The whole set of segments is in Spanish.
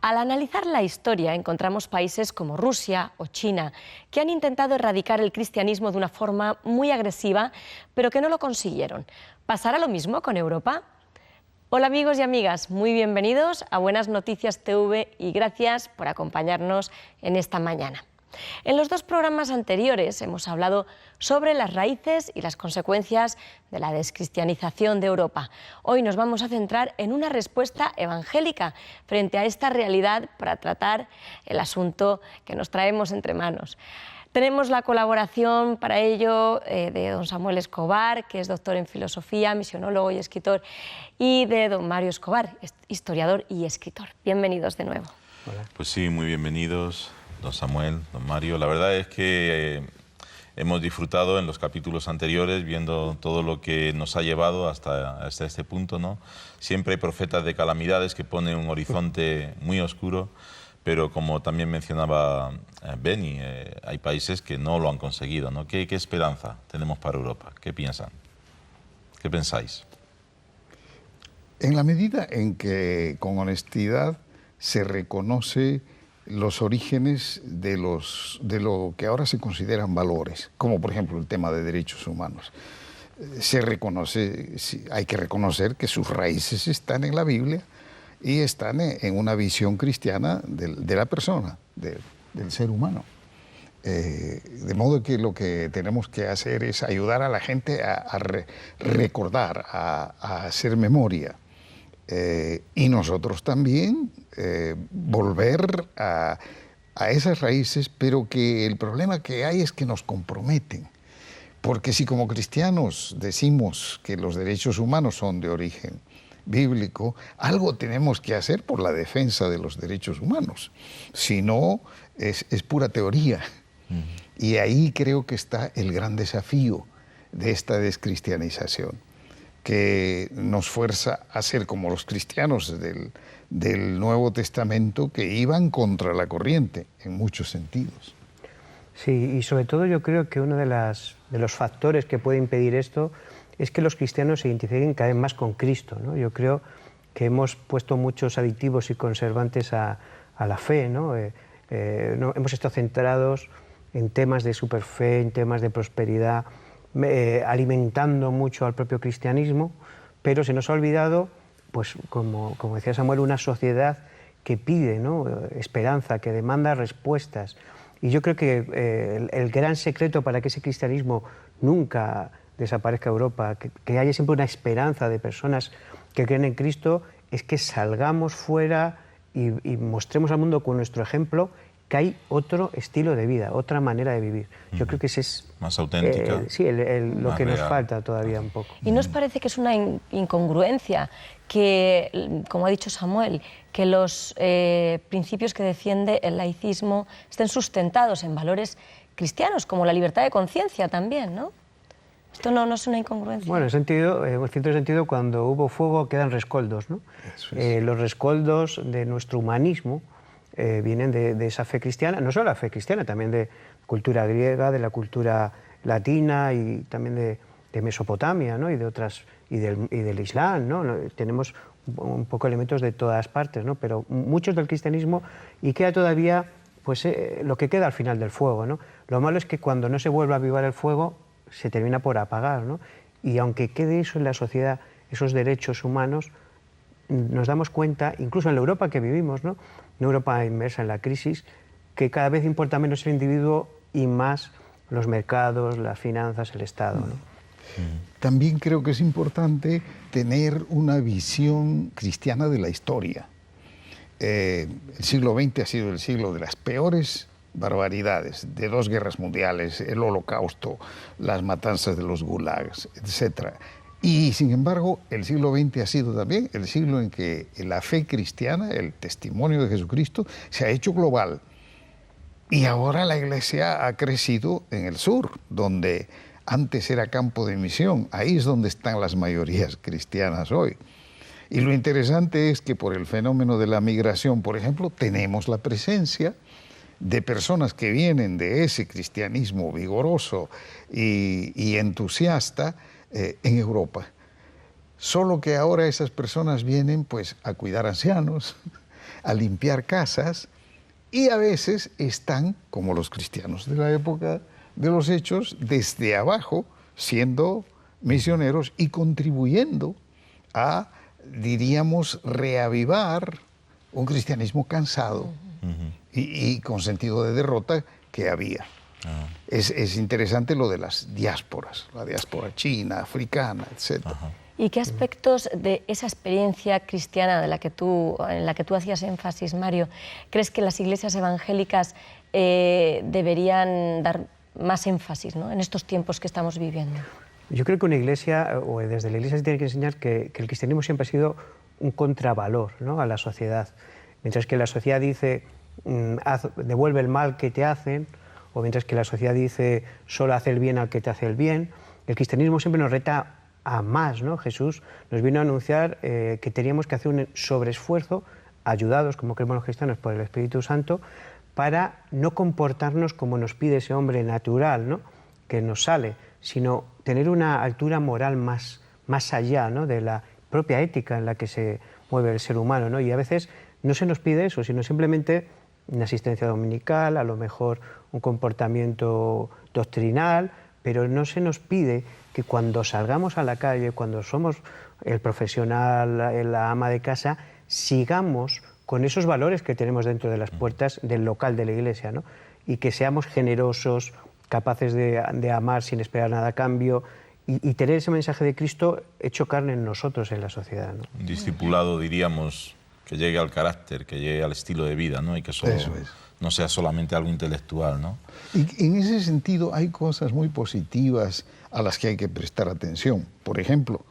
Al analizar la historia encontramos países como Rusia o China que han intentado erradicar el cristianismo de una forma muy agresiva, pero que no lo consiguieron. ¿Pasará lo mismo con Europa? Hola amigos y amigas, muy bienvenidos a Buenas Noticias TV y gracias por acompañarnos en esta mañana. En los dos programas anteriores hemos hablado sobre las raíces y las consecuencias de la descristianización de Europa. Hoy nos vamos a centrar en una respuesta evangélica frente a esta realidad para tratar el asunto que nos traemos entre manos. Tenemos la colaboración para ello de don Samuel Escobar, que es doctor en filosofía, misionólogo y escritor, y de don Mario Escobar, historiador y escritor. Bienvenidos de nuevo. Hola. Pues sí, muy bienvenidos, don Samuel, don Mario. La verdad es que hemos disfrutado en los capítulos anteriores viendo todo lo que nos ha llevado hasta este punto, ¿no? Siempre hay profetas de calamidades que ponen un horizonte muy oscuro, pero como también mencionaba Beni, hay países que no lo han conseguido, ¿no? ¿Qué esperanza tenemos para Europa? ¿Qué piensan? ¿Qué pensáis? En la medida en que con honestidad se reconoce los orígenes de lo que ahora se consideran valores, como por ejemplo el tema de derechos humanos. Se reconoce, hay que reconocer que sus raíces están en la Biblia y están en una visión cristiana de la persona, del ser humano. De modo que lo que tenemos que hacer es ayudar a la gente a recordar, a hacer memoria. Y nosotros también volver a esas raíces, pero que el problema que hay es que nos comprometen. Porque si como cristianos decimos que los derechos humanos son de origen bíblico, algo tenemos que hacer por la defensa de los derechos humanos. Si no, es pura teoría. Y ahí creo que está el gran desafío de esta descristianización, que nos fuerza a ser como los cristianos del Nuevo Testamento, que iban contra la corriente en muchos sentidos. Sí, y sobre todo yo creo que uno de los factores que puede impedir esto es que los cristianos se identifiquen cada vez más con Cristo, ¿no? Yo creo que hemos puesto muchos aditivos y conservantes a la fe, ¿no? Hemos estado centrados en temas de superfe, en temas de prosperidad, alimentando mucho al propio cristianismo, pero se nos ha olvidado, pues como decía Samuel, una sociedad que pide, ¿no?, esperanza, que demanda respuestas. Y yo creo que el gran secreto para que ese cristianismo nunca desaparezca de Europa, que haya siempre una esperanza de personas que creen en Cristo, es que salgamos fuera y mostremos al mundo con nuestro ejemplo que hay otro estilo de vida, otra manera de vivir. Yo creo que ese es más auténtica, sí, lo que real. Nos falta todavía un poco. ¿Y no os parece que es una incongruencia que, como ha dicho Samuel, que los principios que defiende el laicismo estén sustentados en valores cristianos, como la libertad de conciencia también, ¿no? ¿Esto no es una incongruencia? Bueno, en cierto sentido, cuando hubo fuego quedan rescoldos, ¿no? Los rescoldos de nuestro humanismo vienen de esa fe cristiana, no solo la fe cristiana, también de cultura griega, de la cultura latina y también de Mesopotamia, ¿no? Y del Islam, ¿no? Tenemos un poco elementos de todas partes, ¿no? Pero muchos del cristianismo, y queda todavía pues, lo que queda al final del fuego, ¿no? Lo malo es que cuando no se vuelve a avivar el fuego se termina por apagar, ¿no? Y aunque quede eso en la sociedad, esos derechos humanos, nos damos cuenta, incluso en la Europa que vivimos, ¿no?, una Europa inmersa en la crisis, que cada vez importa menos el individuo y más los mercados, las finanzas, el Estado, ¿no? También creo que es importante tener una visión cristiana de la historia. El siglo XX ha sido el siglo de las peores barbaridades, de 2 guerras mundiales, el Holocausto, las matanzas de los gulags, etc. Y sin embargo, el siglo XX ha sido también el siglo en que la fe cristiana, el testimonio de Jesucristo, se ha hecho global. Y ahora la Iglesia ha crecido en el sur, donde antes era campo de misión. Ahí es donde están las mayorías cristianas hoy. Y lo interesante es que por el fenómeno de la migración, por ejemplo, tenemos la presencia de personas que vienen de ese cristianismo vigoroso y entusiasta en Europa. Solo que ahora esas personas vienen pues a cuidar ancianos, a limpiar casas, y a veces están, como los cristianos de la época de los Hechos, desde abajo, siendo misioneros y contribuyendo a, diríamos, reavivar un cristianismo cansado y con sentido de derrota que había. Es interesante lo de las diásporas, la diáspora china, africana, etc. ¿Y qué aspectos de esa experiencia cristiana en la que tú hacías énfasis, Mario, crees que las iglesias evangélicas deberían dar más énfasis, ¿no?, en estos tiempos que estamos viviendo? Yo creo que una iglesia, o desde la iglesia se tiene que enseñar que el cristianismo siempre ha sido un contravalor, ¿no?, a la sociedad. Mientras que la sociedad dice, devuelve el mal que te hacen, o mientras que la sociedad dice, solo haz el bien al que te hace el bien, el cristianismo siempre nos reta a más, ¿no? Jesús nos vino a anunciar que teníamos que hacer un sobreesfuerzo, ayudados, como creemos los cristianos, por el Espíritu Santo, para no comportarnos como nos pide ese hombre natural, ¿no?, que nos sale, sino tener una altura moral más allá, ¿no?, de la propia ética en la que se mueve el ser humano, ¿no? Y a veces no se nos pide eso, sino simplemente una asistencia dominical, a lo mejor un comportamiento doctrinal, pero no se nos pide que cuando salgamos a la calle, cuando somos el profesional, la ama de casa, sigamos con esos valores que tenemos dentro de las puertas del local de la iglesia, ¿no? Y que seamos generosos, capaces de amar sin esperar nada a cambio y tener ese mensaje de Cristo hecho carne en nosotros, en la sociedad, ¿no? Un discipulado, diríamos, que llegue al carácter, que llegue al estilo de vida, ¿no? Y que eso no sea solamente algo intelectual, ¿no? Y en ese sentido hay cosas muy positivas a las que hay que prestar atención. Por ejemplo,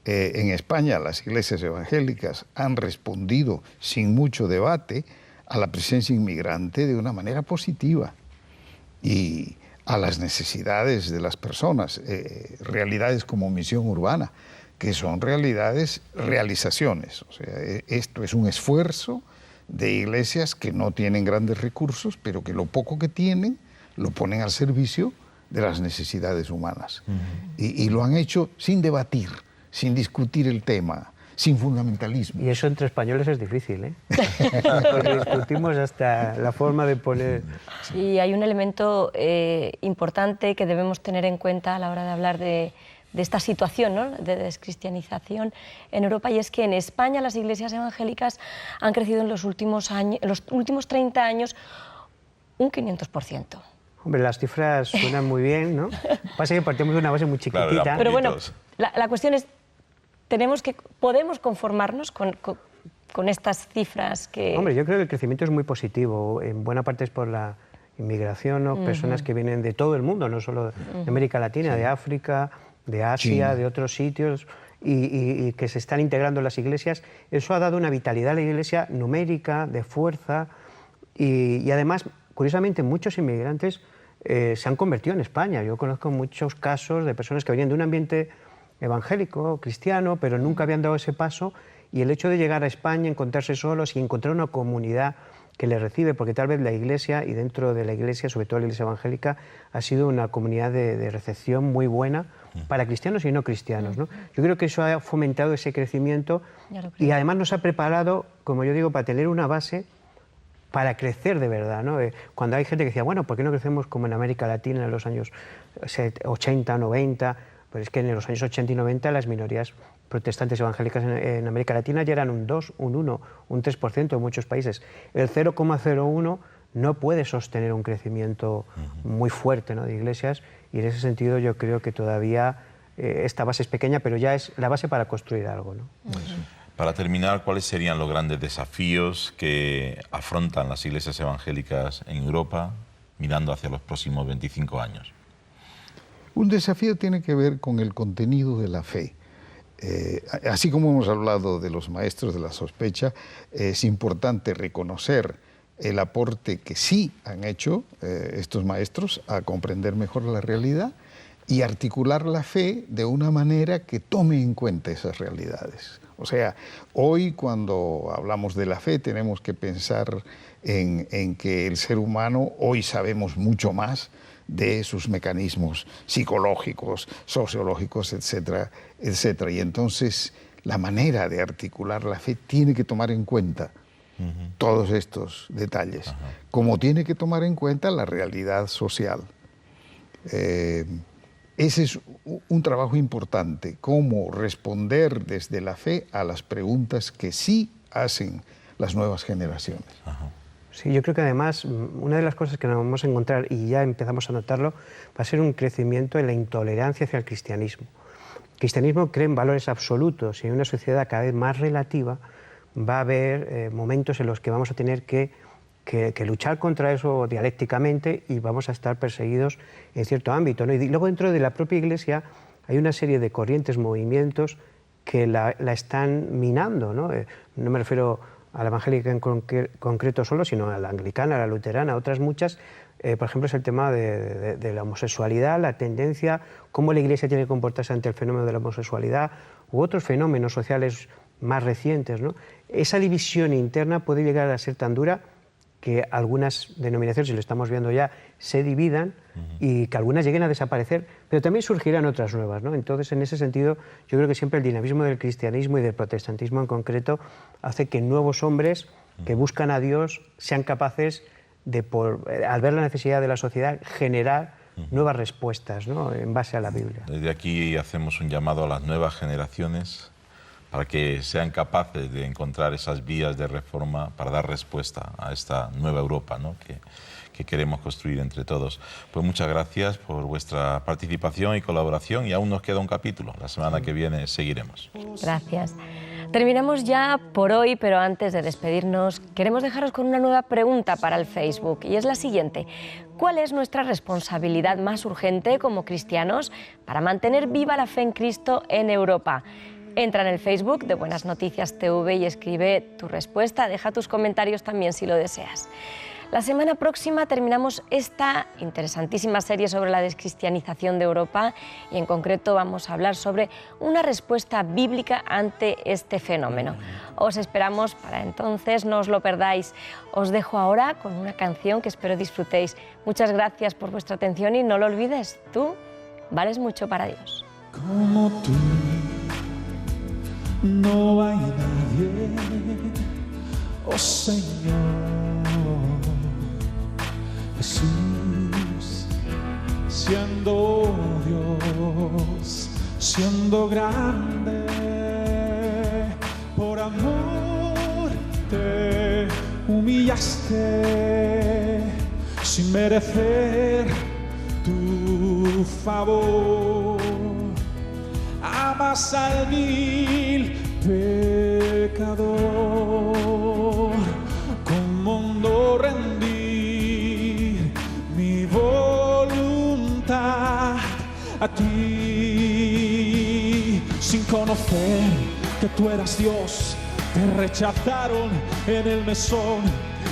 en España las iglesias evangélicas han respondido sin mucho debate a la presencia inmigrante de una manera positiva y a las necesidades de las personas, realidades como misión urbana, que son realizaciones. O sea, esto es un esfuerzo de iglesias que no tienen grandes recursos, pero que lo poco que tienen lo ponen al servicio de las necesidades humanas. Y lo han hecho sin debatir, sin discutir el tema, sin fundamentalismo. Y eso entre españoles es difícil, ¿eh? Porque discutimos hasta la forma de poner... Y hay un elemento importante que debemos tener en cuenta a la hora de hablar de esta situación, ¿no?, de descristianización en Europa, y es que en España las iglesias evangélicas han crecido en los últimos 30 años un 500%. Hombre, las cifras suenan muy bien, ¿no? Pasa que partimos de una base muy chiquitita. Claro, pero bueno, la cuestión es, ¿podemos conformarnos con estas cifras que...? Hombre, yo creo que el crecimiento es muy positivo. En buena parte es por la inmigración, ¿no? Personas que vienen de todo el mundo, no solo de América Latina, de África, de Asia, China, de otros sitios, y que se están integrando en las iglesias. Eso ha dado una vitalidad a la iglesia numérica, de fuerza, y además, curiosamente, muchos inmigrantes se han convertido en España. Yo conozco muchos casos de personas que venían de un ambiente evangélico, cristiano, pero nunca habían dado ese paso, y el hecho de llegar a España, encontrarse solos y encontrar una comunidad que les recibe, porque tal vez la iglesia, y dentro de la iglesia, sobre todo la iglesia evangélica, ha sido una comunidad de recepción muy buena para cristianos y no cristianos, ¿no? Yo creo que eso ha fomentado ese crecimiento y además nos ha preparado, como yo digo, para tener una base para crecer de verdad, ¿no? Cuando hay gente que decía, bueno, ¿por qué no crecemos como en América Latina en los años 80, 90? Pero es que en los años 80 y 90 las minorías protestantes evangélicas en América Latina ya eran un 2, un 1, un 3% en muchos países. El 0,01 no puede sostener un crecimiento muy fuerte, ¿no?, de iglesias, y en ese sentido yo creo que todavía esta base es pequeña, pero ya es la base para construir algo, ¿no? Para terminar, ¿cuáles serían los grandes desafíos que afrontan las iglesias evangélicas en Europa mirando hacia los próximos 25 años? Un desafío tiene que ver con el contenido de la fe. Así como hemos hablado de los maestros de la sospecha, es importante reconocer el aporte que sí han hecho estos maestros a comprender mejor la realidad y articular la fe de una manera que tome en cuenta esas realidades. O sea, hoy cuando hablamos de la fe tenemos que pensar en que el ser humano, hoy sabemos mucho más de sus mecanismos psicológicos, sociológicos, etcétera, etcétera. Y entonces la manera de articular la fe tiene que tomar en cuenta todos estos detalles, como tiene que tomar en cuenta la realidad social. Ese es un trabajo importante, cómo responder desde la fe a las preguntas que sí hacen las nuevas generaciones. Sí, yo creo que además una de las cosas que nos vamos a encontrar, y ya empezamos a notarlo, va a ser un crecimiento en la intolerancia hacia el cristianismo. El cristianismo cree en valores absolutos y en una sociedad cada vez más relativa va a haber momentos en los que vamos a tener que luchar contra eso dialécticamente y vamos a estar perseguidos en cierto ámbito, ¿no? Y luego dentro de la propia Iglesia hay una serie de corrientes, movimientos que la están minando, ¿no? No me refiero a la evangélica en concreto solo, sino a la anglicana, a la luterana, a otras muchas. Por ejemplo, es el tema de la homosexualidad, la tendencia, cómo la Iglesia tiene que comportarse ante el fenómeno de la homosexualidad u otros fenómenos sociales más recientes, ¿no? Esa división interna puede llegar a ser tan dura que algunas denominaciones, y lo estamos viendo ya, se dividan y que algunas lleguen a desaparecer, pero también surgirán otras nuevas, ¿no? Entonces, en ese sentido, yo creo que siempre el dinamismo del cristianismo y del protestantismo en concreto hace que nuevos hombres que buscan a Dios sean capaces de, al ver la necesidad de la sociedad, generar nuevas respuestas, ¿no? En base a la Biblia. Desde aquí hacemos un llamado a las nuevas generaciones para que sean capaces de encontrar esas vías de reforma para dar respuesta a esta nueva Europa, ¿no? que queremos construir entre todos. Pues muchas gracias por vuestra participación y colaboración, y aún nos queda un capítulo. La semana que viene seguiremos. Gracias. Terminamos ya por hoy, pero antes de despedirnos queremos dejaros con una nueva pregunta para el Facebook, y es la siguiente: ¿cuál es nuestra responsabilidad más urgente como cristianos para mantener viva la fe en Cristo en Europa? Entra en el Facebook de Buenas Noticias TV y escribe tu respuesta, deja tus comentarios también si lo deseas. La semana próxima terminamos esta interesantísima serie sobre la descristianización de Europa, y en concreto vamos a hablar sobre una respuesta bíblica ante este fenómeno. Os esperamos para entonces, no os lo perdáis. Os dejo ahora con una canción que espero disfrutéis. Muchas gracias por vuestra atención y no lo olvides, tú vales mucho para Dios. Como tú no hay nadie, oh Señor. Jesús, siendo Dios, siendo grande, por amor te humillaste sin merecer tu favor. Amas al vil pecador, como no rendir mi voluntad a ti. Sin conocer que tú eras Dios, te rechazaron en el mesón,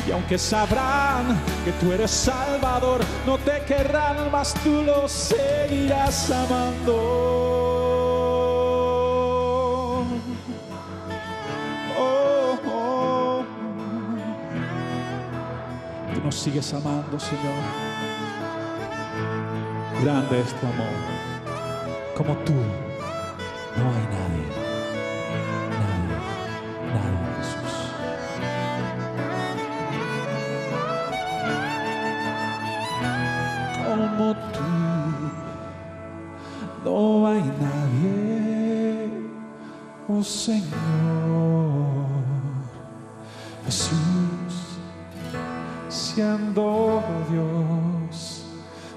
y aunque sabrán que tú eres Salvador, no te querrán, mas tú los seguirás amando. Nos sigues amando, Señor. Grande es tu amor. Como tú no hay nadie, nadie, Jesús. Como tú no hay nadie, oh Señor. Jesús, siendo Dios,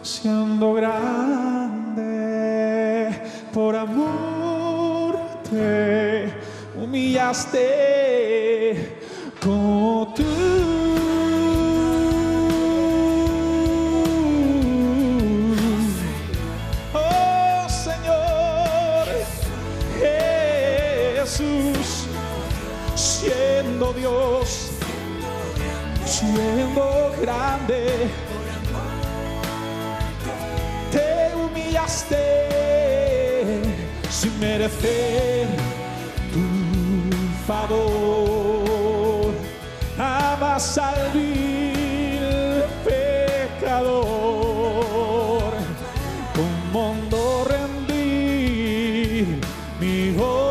siendo grande, por amor te humillaste como tú. Oh Señor Jesús, siendo Dios, siendo grande, te humillaste sin merecer tu favor. Amas al vil pecador, como no rendir mi voz.